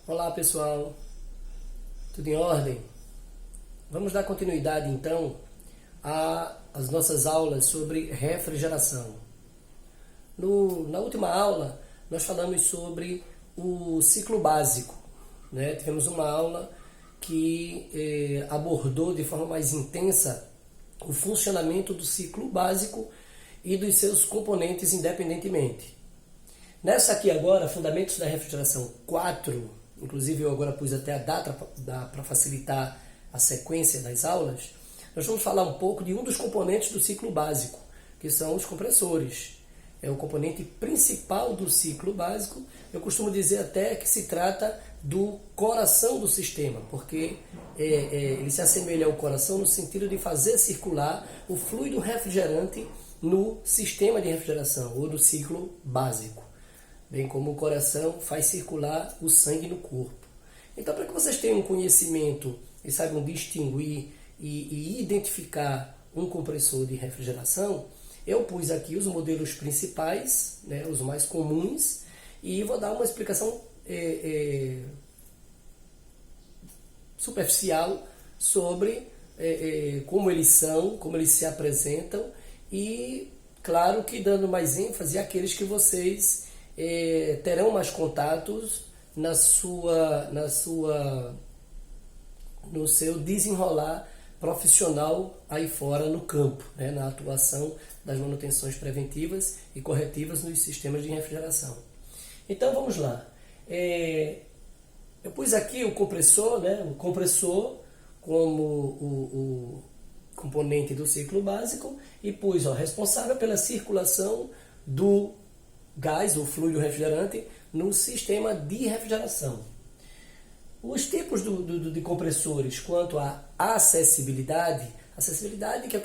Olá pessoal, tudo em ordem? Vamos dar continuidade então às nossas aulas sobre refrigeração. Na última aula nós falamos sobre o ciclo básico, né? Tivemos uma aula que abordou de forma mais intensa o funcionamento do ciclo básico e dos seus componentes independentemente. Nessa aqui agora, Fundamentos da Refrigeração 4, inclusive eu agora pus até a data para facilitar a sequência das aulas, nós vamos falar um pouco de um dos componentes do ciclo básico, que são os compressores. É o componente principal do ciclo básico. Eu costumo dizer até que se trata do coração do sistema, porque ele se assemelha ao coração no sentido de fazer circular o fluido refrigerante no sistema de refrigeração, ou do ciclo básico, bem como o coração faz circular o sangue no corpo. Então, para que vocês tenham um conhecimento e saibam distinguir e identificar um compressor de refrigeração, eu pus aqui os modelos principais, né, os mais comuns, e vou dar uma explicação superficial sobre como eles são, como eles se apresentam, e claro que dando mais ênfase àqueles que vocês terão mais contatos no seu desenrolar profissional aí fora no campo, né, na atuação das manutenções preventivas e corretivas nos sistemas de refrigeração. Então vamos lá. Eu pus aqui o compressor, né, o compressor como o componente do ciclo básico, e pus responsável pela circulação do gás, o fluido refrigerante, no sistema de refrigeração. Os tipos de compressores quanto à acessibilidade que eu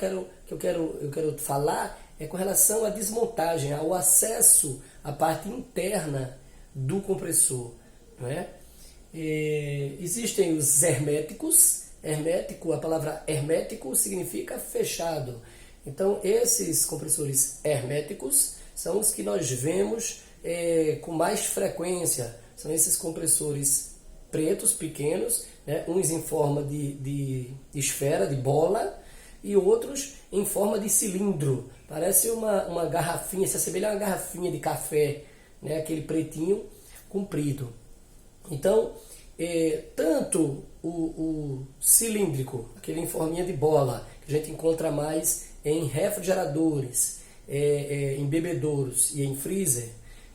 quero falar é com relação à desmontagem, ao acesso à parte interna do compressor, não é? Existem os herméticos. Hermético, a palavra hermético significa fechado. Então, esses compressores herméticos são os que nós vemos com mais frequência. São esses compressores pretos, pequenos, né? Uns em forma de esfera, de bola, e outros em forma de cilindro. Parece uma garrafinha, se assemelha a uma garrafinha de café, né? Aquele pretinho comprido. Então, tanto o cilíndrico, aquele em forminha de bola, que a gente encontra mais em refrigeradores, em bebedouros e em freezer,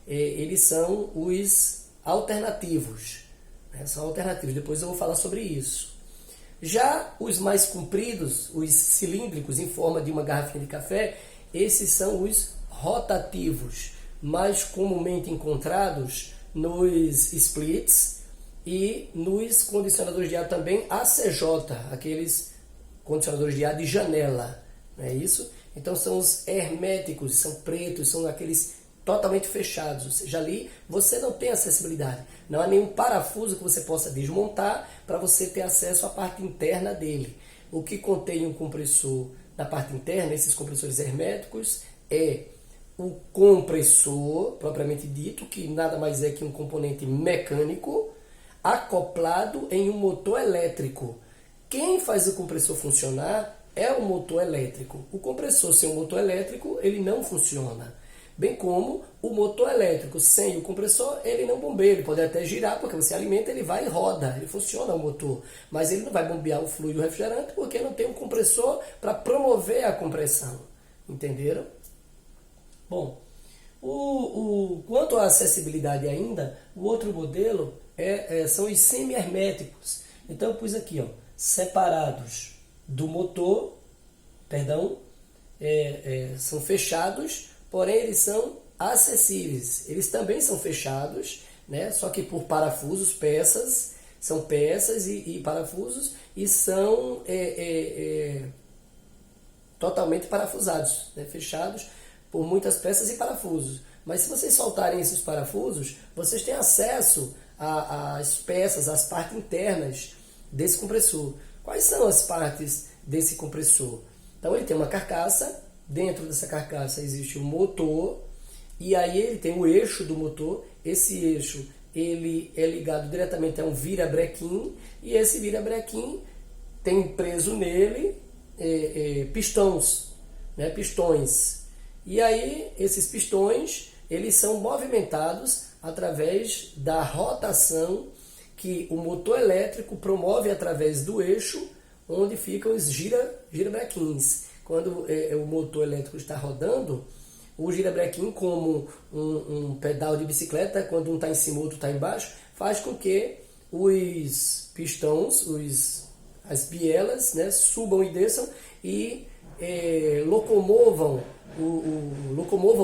eles são os alternativos. Né? São alternativos, depois eu vou falar sobre isso. Já os mais compridos, os cilíndricos em forma de uma garrafinha de café, esses são os rotativos, mais comumente encontrados nos splits e nos condicionadores de ar também ACJ, aqueles condicionadores de ar de janela, não é isso? Então são os herméticos, são pretos, são aqueles totalmente fechados, ou seja, ali você não tem acessibilidade, não há nenhum parafuso que você possa desmontar para você ter acesso à parte interna dele. O que contém um compressor na parte interna, esses compressores herméticos, é o compressor, propriamente dito, que nada mais é que um componente mecânico, acoplado em um motor elétrico. Quem faz o compressor funcionar é o motor elétrico. O compressor sem o motor elétrico, ele não funciona. Bem como o motor elétrico sem o compressor, ele não bombeia. Ele pode até girar, porque você alimenta, ele vai e roda, ele funciona o motor. Mas ele não vai bombear o fluido refrigerante, porque não tem um compressor para promover a compressão. Entenderam? Bom, quanto à acessibilidade ainda, o outro modelo são os semi-herméticos. Então eu pus aqui, separados do motor, são fechados, porém eles são acessíveis. Eles também são fechados, né? Só que por parafusos, são peças e parafusos, e são totalmente parafusados, né? Fechados por muitas peças e parafusos. Mas se vocês soltarem esses parafusos, vocês têm acesso às peças, às partes internas desse compressor. Quais são as partes desse compressor? Então ele tem uma carcaça, dentro dessa carcaça existe um motor, e aí ele tem o eixo do motor. Esse eixo ele é ligado diretamente a um virabrequim, e esse virabrequim tem preso nele pistões, né, pistões. E aí esses pistões, eles são movimentados através da rotação que o motor elétrico promove através do eixo onde ficam os girabrequins. Quando o motor elétrico está rodando, o girabrequim, como um pedal de bicicleta, quando um está em cima e o outro está embaixo, faz com que os pistões, as bielas, né, subam e desçam e locomovam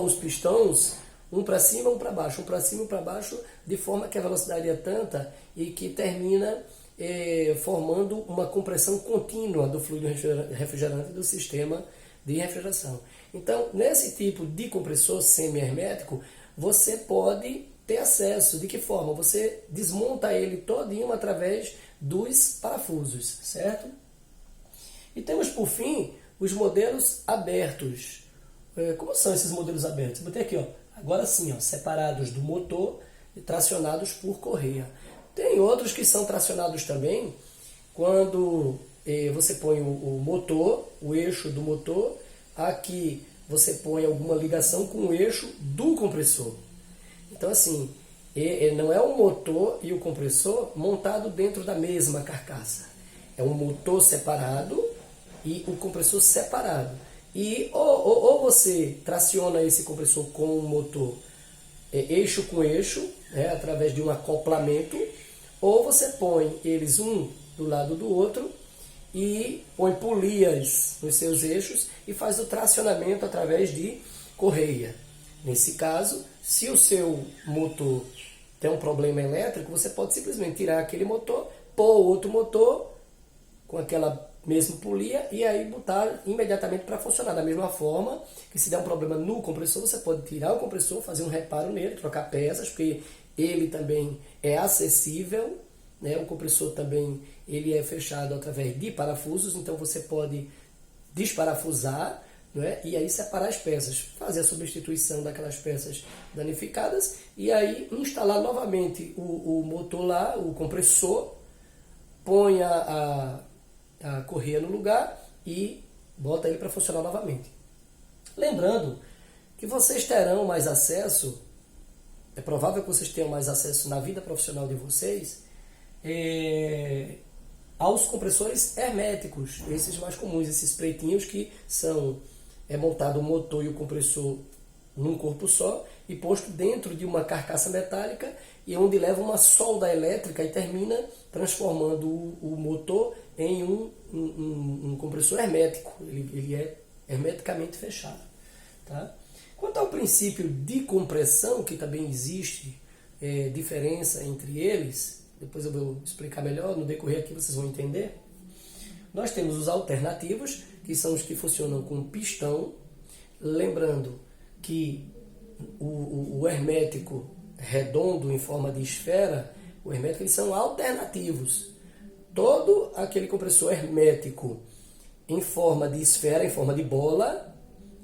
os pistões um para cima, um para baixo, um para cima, um para baixo, de forma que a velocidade é tanta e que termina formando uma compressão contínua do fluido refrigerante do sistema de refrigeração. Então, nesse tipo de compressor semi-hermético, você pode ter acesso. De que forma? Você desmonta ele todinho através dos parafusos, certo? E temos, por fim, os modelos abertos. Como são esses modelos abertos? Eu botei aqui, ó, agora sim, ó, separados do motor e tracionados por correia. Tem outros que são tracionados também quando você põe o motor, o eixo do motor, aqui você põe alguma ligação com o eixo do compressor. Então, assim, não é o motor e o compressor montado dentro da mesma carcaça. É um motor separado e o compressor separado. E ou você traciona esse compressor com o motor eixo com eixo, né, através de um acoplamento, ou você põe eles um do lado do outro e põe polias nos seus eixos e faz o tracionamento através de correia. Nesse caso, se o seu motor tem um problema elétrico, você pode simplesmente tirar aquele motor, pôr outro motor com aquela mesma polia e aí botar imediatamente para funcionar. Da mesma forma que se der um problema no compressor, você pode tirar o compressor, fazer um reparo nele, trocar peças, porque ele também é acessível, né? O compressor também ele é fechado através de parafusos, então você pode desparafusar, né? E aí separar as peças, fazer a substituição daquelas peças danificadas e aí instalar novamente o motor lá, o compressor, põe a correia no lugar e bota ele para funcionar novamente. Lembrando que vocês terão mais acesso, é provável que vocês tenham mais acesso na vida profissional de vocês, aos compressores herméticos, esses mais comuns, esses pretinhos que são montado o motor e o compressor num corpo só e posto dentro de uma carcaça metálica e onde leva uma solda elétrica e termina transformando o motor em um compressor hermético. Ele é hermeticamente fechado. Tá? Quanto ao princípio de compressão, que também existe diferença entre eles, depois eu vou explicar melhor, no decorrer aqui vocês vão entender. Nós temos os alternativos, que são os que funcionam com pistão, lembrando que o hermético redondo em forma de esfera, o hermético, eles são alternativos. Todo aquele compressor hermético em forma de esfera, em forma de bola,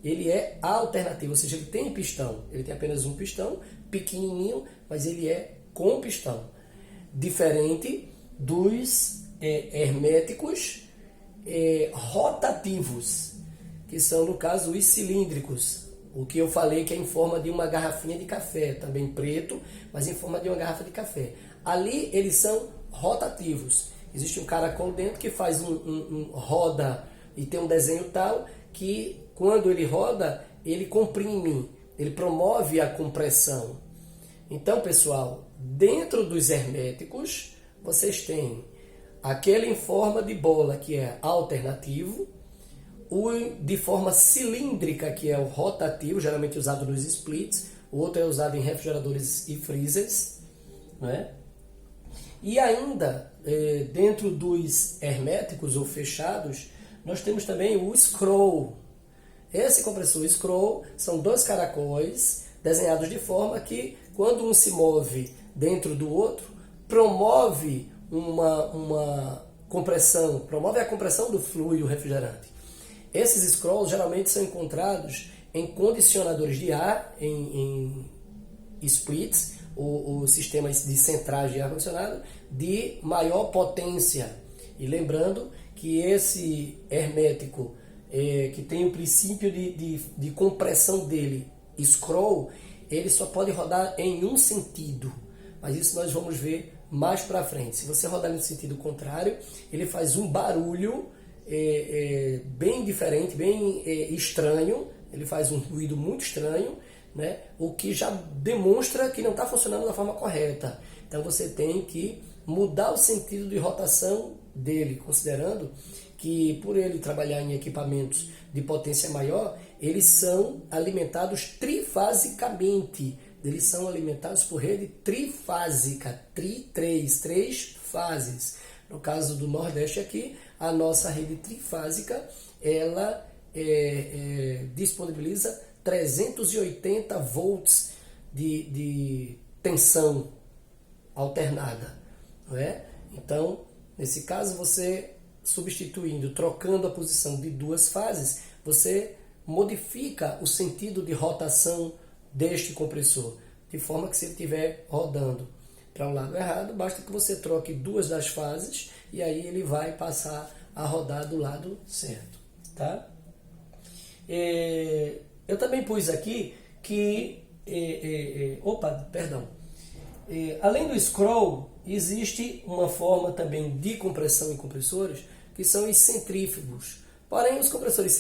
ele é alternativo, ou seja, ele tem pistão. Ele tem apenas um pistão, pequenininho, mas ele é com pistão. Diferente dos herméticos rotativos, que são, no caso, os cilíndricos. O que eu falei que é em forma de uma garrafinha de café, também preto, mas em forma de uma garrafa de café. Ali eles são rotativos. Existe um caracol dentro que faz roda e tem um desenho tal que quando ele roda, ele comprime, ele promove a compressão. Então, pessoal, dentro dos herméticos, vocês têm aquele em forma de bola que é alternativo, o de forma cilíndrica, que é o rotativo, geralmente usado nos splits, o outro é usado em refrigeradores e freezers, né? E ainda, dentro dos herméticos ou fechados, nós temos também o scroll. Esse compressor scroll são dois caracóis desenhados de forma que, quando um se move dentro do outro, promove uma compressão, promove a compressão do fluido refrigerante. Esses scrolls geralmente são encontrados em condicionadores de ar, em splits, os sistemas de centrais de ar-condicionado de maior potência. E lembrando que esse hermético, que tem o princípio de compressão dele, scroll, ele só pode rodar em um sentido. Mas isso nós vamos ver mais para frente. Se você rodar no sentido contrário, ele faz um barulho bem diferente, bem estranho. Ele faz um ruído muito estranho, né? O que já demonstra que não está funcionando da forma correta. Então você tem que mudar o sentido de rotação dele, considerando que por ele trabalhar em equipamentos de potência maior, eles são alimentados trifasicamente. Eles são alimentados por rede trifásica, três fases. No caso do Nordeste aqui, a nossa rede trifásica, ela disponibiliza 380 volts de tensão alternada, não é? Então, nesse caso, você substituindo, trocando a posição de duas fases, você modifica o sentido de rotação deste compressor, de forma que se ele estiver rodando para um lado errado, basta que você troque duas das fases e aí ele vai passar a rodar do lado certo, tá? Eu também pus aqui que além do scroll, existe uma forma também de compressão em compressores que são os centrífugos. Porém, os compressores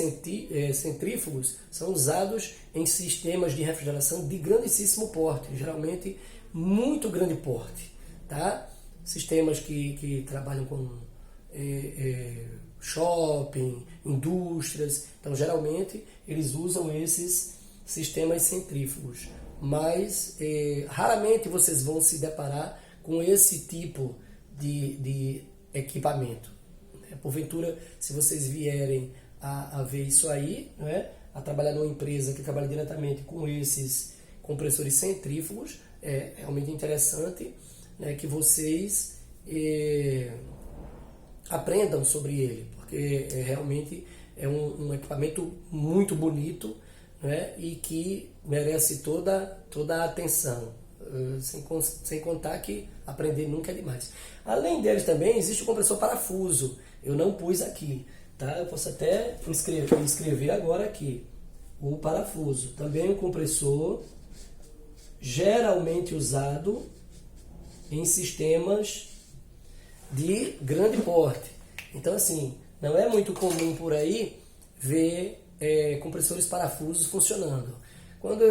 centrífugos são usados em sistemas de refrigeração de grandíssimo porte, geralmente muito grande porte, tá? Sistemas que trabalham com shopping, indústrias. Então, geralmente, eles usam esses sistemas centrífugos. Mas, raramente vocês vão se deparar com esse tipo de equipamento. Porventura, se vocês vierem a ver isso aí, né, a trabalhar numa empresa que trabalha diretamente com esses compressores centrífugos, é realmente interessante, né, que vocês aprendam sobre ele, porque realmente é um equipamento muito bonito, né, e que merece toda a atenção, sem contar que aprender nunca é demais. Além deles também existe o compressor parafuso. Eu não pus aqui, tá? Eu posso até escrever agora aqui. O parafuso também é um compressor geralmente usado em sistemas de grande porte. Então, assim, não é muito comum por aí ver compressores parafusos funcionando. Quando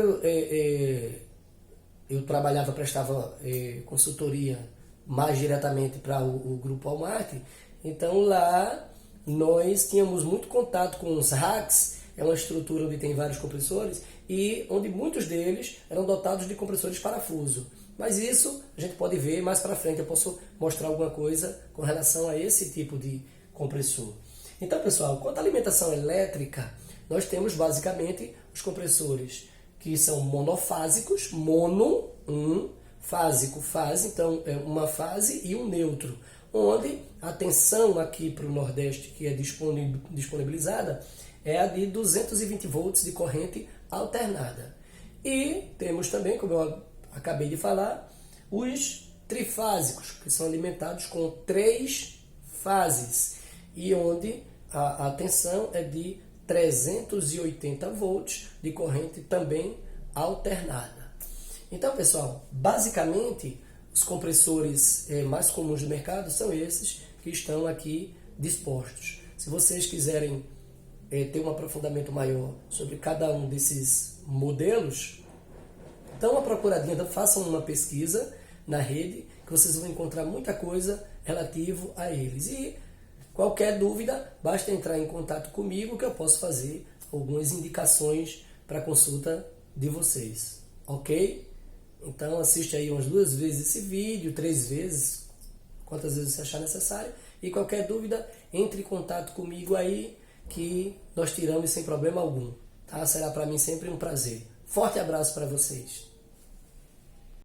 eu trabalhava, prestava consultoria mais diretamente para o Grupo Walmart, então lá nós tínhamos muito contato com os racks, é uma estrutura onde tem vários compressores e onde muitos deles eram dotados de compressores parafuso. Mas isso a gente pode ver mais para frente, eu posso mostrar alguma coisa com relação a esse tipo de compressor. Então, pessoal, quanto à alimentação elétrica, nós temos basicamente os compressores que são monofásicos, fásico, fase, então é uma fase e um neutro, onde a tensão aqui para o Nordeste que é disponibilizada é a de 220 volts de corrente alternada. E temos também, como eu acabei de falar, os trifásicos, que são alimentados com 3 fases, e onde a tensão é de 380 volts de corrente também alternada. Então, pessoal, basicamente, os compressores mais comuns do mercado são esses que estão aqui dispostos. Se vocês quiserem ter um aprofundamento maior sobre cada um desses modelos, dão uma procuradinha, façam uma pesquisa na rede, que vocês vão encontrar muita coisa relativo a eles. E qualquer dúvida, basta entrar em contato comigo que eu posso fazer algumas indicações para consulta de vocês, ok? Então assiste aí umas 2 vezes esse vídeo, 3 vezes, quantas vezes você achar necessário. E qualquer dúvida, entre em contato comigo aí, que nós tiramos sem problema algum, tá? Será para mim sempre um prazer. Forte abraço para vocês.